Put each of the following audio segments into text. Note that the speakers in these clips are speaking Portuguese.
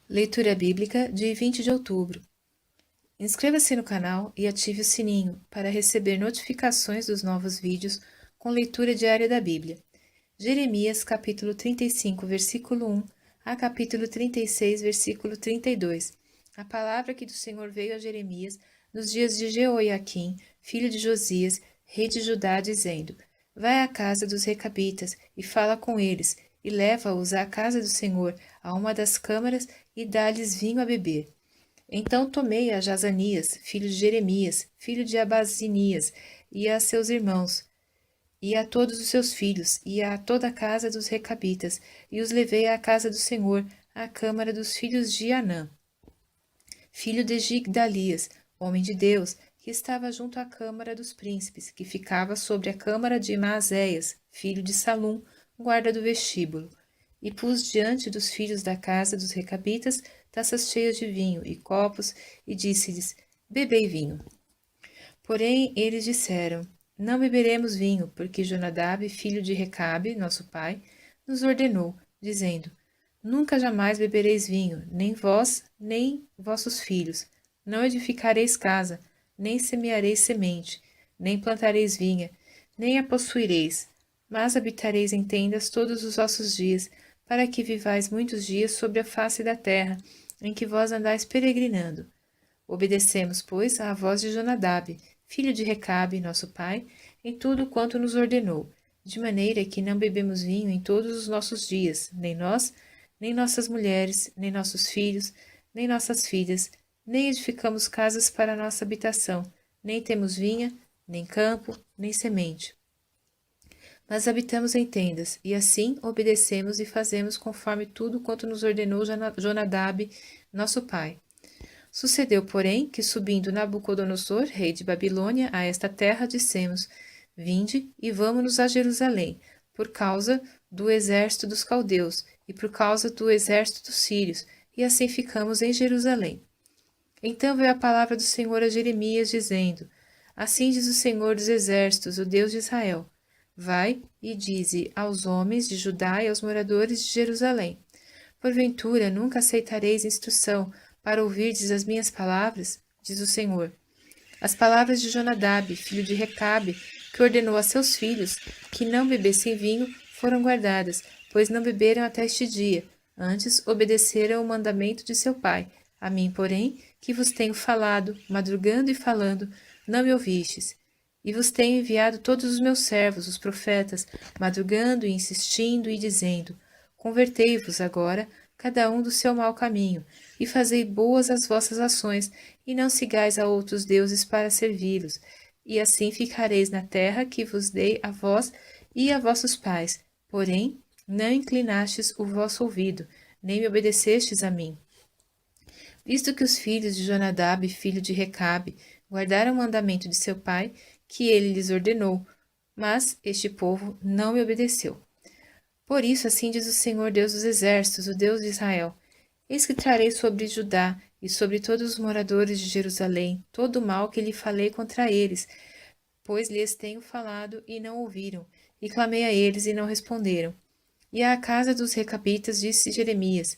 Leitura Bíblica de 20 de outubro. Inscreva-se no canal e ative o sininho para receber notificações dos novos vídeos com leitura diária da Bíblia. Jeremias, capítulo 35, versículo 1 a capítulo 36, versículo 32. A palavra que do Senhor veio a Jeremias nos dias de Jeoiaquim, filho de Josias, rei de Judá, dizendo: Vai à casa dos recabitas e fala com eles, e leva-os à casa do Senhor, a uma das câmaras, e dá-lhes vinho a beber. Então tomei a Jazanias, filho de Jeremias, filho de Abazinias, e a seus irmãos, e a todos os seus filhos, e a toda a casa dos recabitas, e os levei à casa do Senhor, à câmara dos filhos de Anã, filho de Gigdalias, homem de Deus, que estava junto à câmara dos príncipes, que ficava sobre a câmara de Maazéias, filho de Salum, guarda do vestíbulo. E pus diante dos filhos da casa dos recabitas taças cheias de vinho e copos, e disse-lhes: Bebei vinho. Porém eles disseram: Não beberemos vinho, porque Jonadab, filho de Recabe, nosso pai, nos ordenou, dizendo: Nunca jamais bebereis vinho, nem vós, nem vossos filhos. Não edificareis casa, nem semeareis semente, nem plantareis vinha, nem a possuireis, mas habitareis em tendas todos os vossos dias, para que vivais muitos dias sobre a face da terra, em que vós andais peregrinando. Obedecemos, pois, à voz de Jonadab, filho de Recabe, nosso pai, em tudo quanto nos ordenou, de maneira que não bebemos vinho em todos os nossos dias, nem nós, nem nossas mulheres, nem nossos filhos, nem nossas filhas, nem edificamos casas para nossa habitação, nem temos vinha, nem campo, nem semente. Mas habitamos em tendas, e assim obedecemos e fazemos conforme tudo quanto nos ordenou Jonadab, nosso pai. Sucedeu, porém, que subindo Nabucodonosor, rei de Babilônia, a esta terra, dissemos: Vinde e vamo-nos a Jerusalém, por causa do exército dos caldeus e por causa do exército dos sírios, e assim ficamos em Jerusalém. Então veio a palavra do Senhor a Jeremias, dizendo: Assim diz o Senhor dos exércitos, o Deus de Israel: Vai e dize aos homens de Judá e aos moradores de Jerusalém: Porventura nunca aceitareis instrução para ouvirdes as minhas palavras? Diz o Senhor. As palavras de Jonadab, filho de Recabe, que ordenou a seus filhos que não bebessem vinho, foram guardadas, pois não beberam até este dia. Antes obedeceram o mandamento de seu pai. A mim, porém, que vos tenho falado, madrugando e falando, não me ouvistes. E vos tenho enviado todos os meus servos, os profetas, madrugando e insistindo e dizendo: Convertei-vos agora, cada um do seu mau caminho, e fazei boas as vossas ações, e não sigais a outros deuses para servi-los, e assim ficareis na terra que vos dei a vós e a vossos pais. Porém, não inclinastes o vosso ouvido, nem me obedecestes a mim. Visto que os filhos de Jonadab, filho de Recabe, guardaram o mandamento de seu pai, que ele lhes ordenou, mas este povo não me obedeceu. Por isso, assim diz o Senhor Deus dos exércitos, o Deus de Israel: Eis que trarei sobre Judá e sobre todos os moradores de Jerusalém todo o mal que lhe falei contra eles, pois lhes tenho falado e não ouviram, e clamei a eles e não responderam. E à casa dos recabitas disse Jeremias: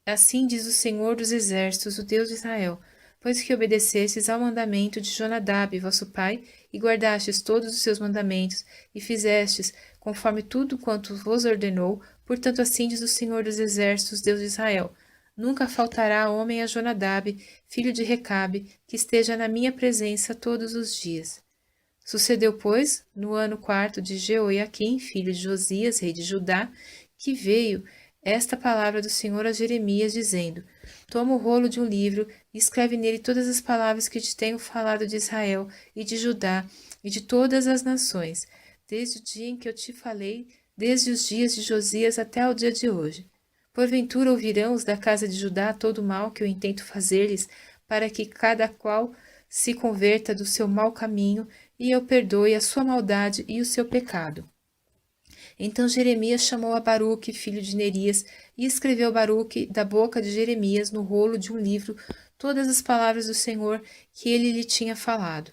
Assim diz o Senhor dos exércitos, o Deus de Israel: Pois que obedecestes ao mandamento de Jonadab, vosso pai, e guardastes todos os seus mandamentos, e fizestes conforme tudo quanto vos ordenou, portanto assim diz o Senhor dos exércitos, Deus de Israel: Nunca faltará homem a Jonadab, filho de Recabe, que esteja na minha presença todos os dias. Sucedeu, pois, no ano quarto de Jeoiaquim, filho de Josias, rei de Judá, que veio esta palavra do Senhor a Jeremias, dizendo: Toma o rolo de um livro e escreve nele todas as palavras que te tenho falado de Israel e de Judá e de todas as nações, desde o dia em que eu te falei, desde os dias de Josias até o dia de hoje. Porventura ouvirão os da casa de Judá todo o mal que eu intento fazer-lhes, para que cada qual se converta do seu mau caminho e eu perdoe a sua maldade e o seu pecado. Então Jeremias chamou a Baruque, filho de Nerias, e escreveu Baruque da boca de Jeremias no rolo de um livro todas as palavras do Senhor que ele lhe tinha falado.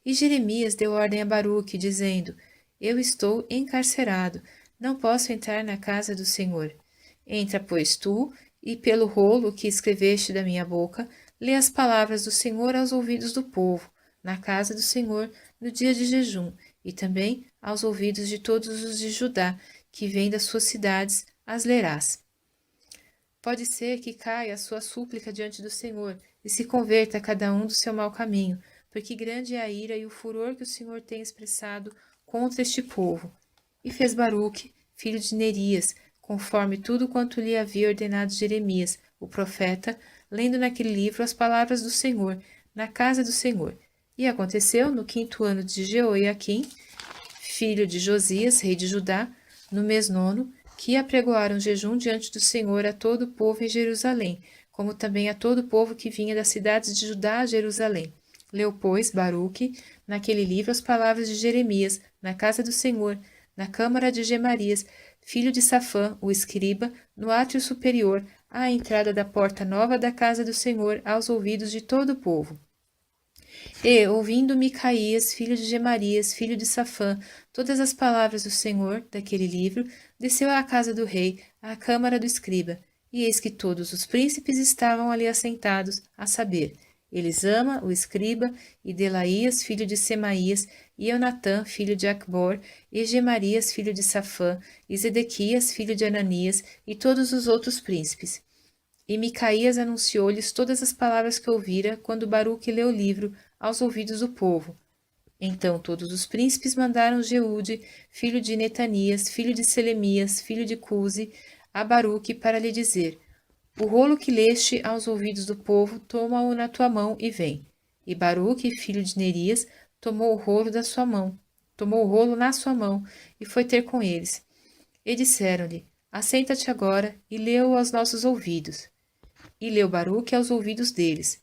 E Jeremias deu ordem a Baruque, dizendo: Eu estou encarcerado, não posso entrar na casa do Senhor. Entra, pois, tu e pelo rolo que escreveste da minha boca, lê as palavras do Senhor aos ouvidos do povo, na casa do Senhor, no dia de jejum, e também aos ouvidos de todos os de Judá, que vêm das suas cidades, as lerás. Pode ser que caia a sua súplica diante do Senhor, e se converta cada um do seu mau caminho, porque grande é a ira e o furor que o Senhor tem expressado contra este povo. E fez Baruque, filho de Nerias, conforme tudo quanto lhe havia ordenado Jeremias, o profeta, lendo naquele livro as palavras do Senhor, na casa do Senhor. E aconteceu, no 5º ano de Jeoiaquim, filho de Josias, rei de Judá, no mês 9º, que apregoaram jejum diante do Senhor a todo o povo em Jerusalém, como também a todo o povo que vinha das cidades de Judá a Jerusalém. Leu, pois, Baruque, naquele livro as palavras de Jeremias, na casa do Senhor, na câmara de Gemarias, filho de Safã, o escriba, no átrio superior, à entrada da porta nova da casa do Senhor, aos ouvidos de todo o povo. E, ouvindo Micaías, filho de Gemarias, filho de Safã, todas as palavras do Senhor, daquele livro, desceu à casa do rei, à câmara do escriba, e eis que todos os príncipes estavam ali assentados, a saber, Elisama, o escriba, e Delaías, filho de Semaías, e Eunatã, filho de Acbor, e Gemarias, filho de Safã, e Zedequias, filho de Ananias, e todos os outros príncipes. E Micaías anunciou-lhes todas as palavras que ouvira quando Baruque leu o livro aos ouvidos do povo. Então todos os príncipes mandaram Jeude, filho de Netanias, filho de Selemias, filho de Cusi, a Baruque para lhe dizer: o rolo que leste aos ouvidos do povo, toma-o na tua mão e vem. E Baruque, filho de Nerias, tomou o rolo na sua mão e foi ter com eles. E disseram-lhe: assenta-te agora e lê-o aos nossos ouvidos. E leu Baruque aos ouvidos deles.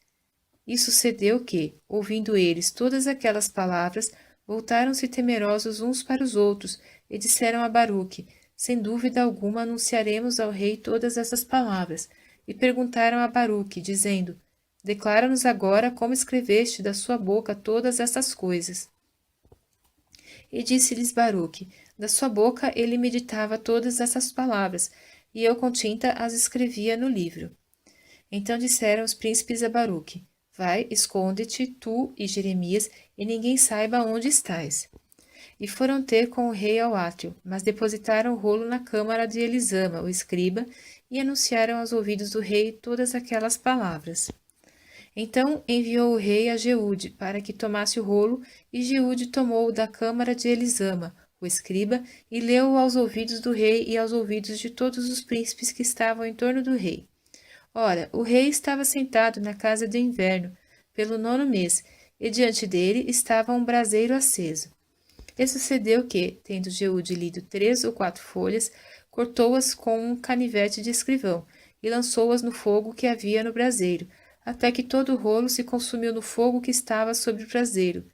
E sucedeu que, ouvindo eles todas aquelas palavras, voltaram-se temerosos uns para os outros, e disseram a Baruque: sem dúvida alguma anunciaremos ao rei todas essas palavras. E perguntaram a Baruque, dizendo: declara-nos agora como escreveste da sua boca todas estas coisas. E disse-lhes Baruque: da sua boca ele meditava todas essas palavras, e eu com tinta as escrevia no livro. Então disseram os príncipes a Baruque: vai, esconde-te, tu e Jeremias, e ninguém saiba onde estás. E foram ter com o rei ao átrio, mas depositaram o rolo na câmara de Elisama, o escriba, e anunciaram aos ouvidos do rei todas aquelas palavras. Então enviou o rei a Jeude para que tomasse o rolo, e Jeude tomou-o da câmara de Elisama, o escriba, e leu-o aos ouvidos do rei e aos ouvidos de todos os príncipes que estavam em torno do rei. Ora, o rei estava sentado na casa de inverno, pelo 9º mês, e diante dele estava um braseiro aceso. E sucedeu que, tendo Jeude lido 3 ou 4 folhas, cortou-as com um canivete de escrivão, e lançou-as no fogo que havia no braseiro, até que todo o rolo se consumiu no fogo que estava sobre o braseiro.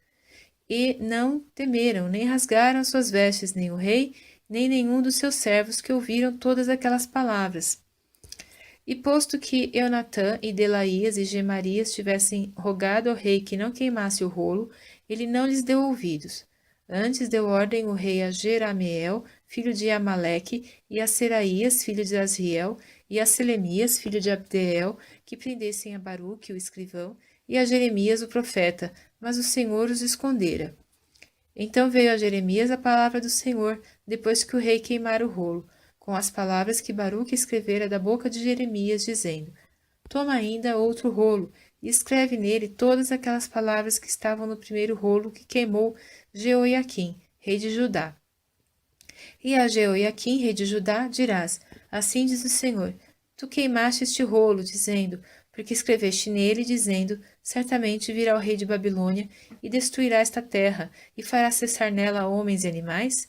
E não temeram, nem rasgaram suas vestes, nem o rei, nem nenhum dos seus servos que ouviram todas aquelas palavras. E posto que Eunatã e Delaías e Gemarias tivessem rogado ao rei que não queimasse o rolo, ele não lhes deu ouvidos. Antes deu ordem o rei a Jerameel, filho de Amaleque, e a Seraías, filho de Asriel, e a Selemias, filho de Abdeel, que prendessem a Baruque, o escrivão, e a Jeremias, o profeta, mas o Senhor os escondera. Então veio a Jeremias a palavra do Senhor, depois que o rei queimara o rolo, com as palavras que Baruque escrevera da boca de Jeremias, dizendo: toma ainda outro rolo, e escreve nele todas aquelas palavras que estavam no primeiro rolo que queimou Jeoiaquim, rei de Judá. E a Jeoiaquim, rei de Judá, dirás: assim diz o Senhor: tu queimaste este rolo, dizendo, porque escreveste nele, dizendo: certamente virá o rei de Babilônia e destruirá esta terra, e fará cessar nela homens e animais?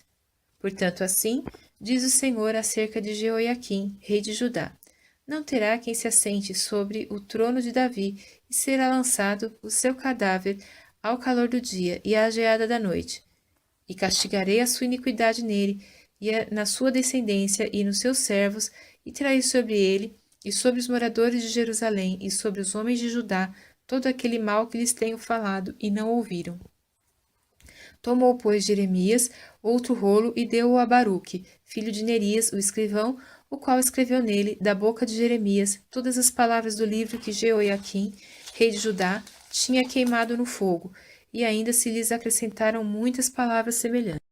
Portanto, assim diz o Senhor acerca de Jeoiaquim, rei de Judá: não terá quem se assente sobre o trono de Davi, e será lançado o seu cadáver ao calor do dia e à geada da noite. E castigarei a sua iniquidade nele, e na sua descendência e nos seus servos, e trarei sobre ele, e sobre os moradores de Jerusalém, e sobre os homens de Judá, todo aquele mal que lhes tenho falado, e não ouviram. Tomou, pois, Jeremias outro rolo e deu-o a Baruque, filho de Nerias, o escrivão, o qual escreveu nele, da boca de Jeremias, todas as palavras do livro que Jeoiaquim, rei de Judá, tinha queimado no fogo, e ainda se lhes acrescentaram muitas palavras semelhantes.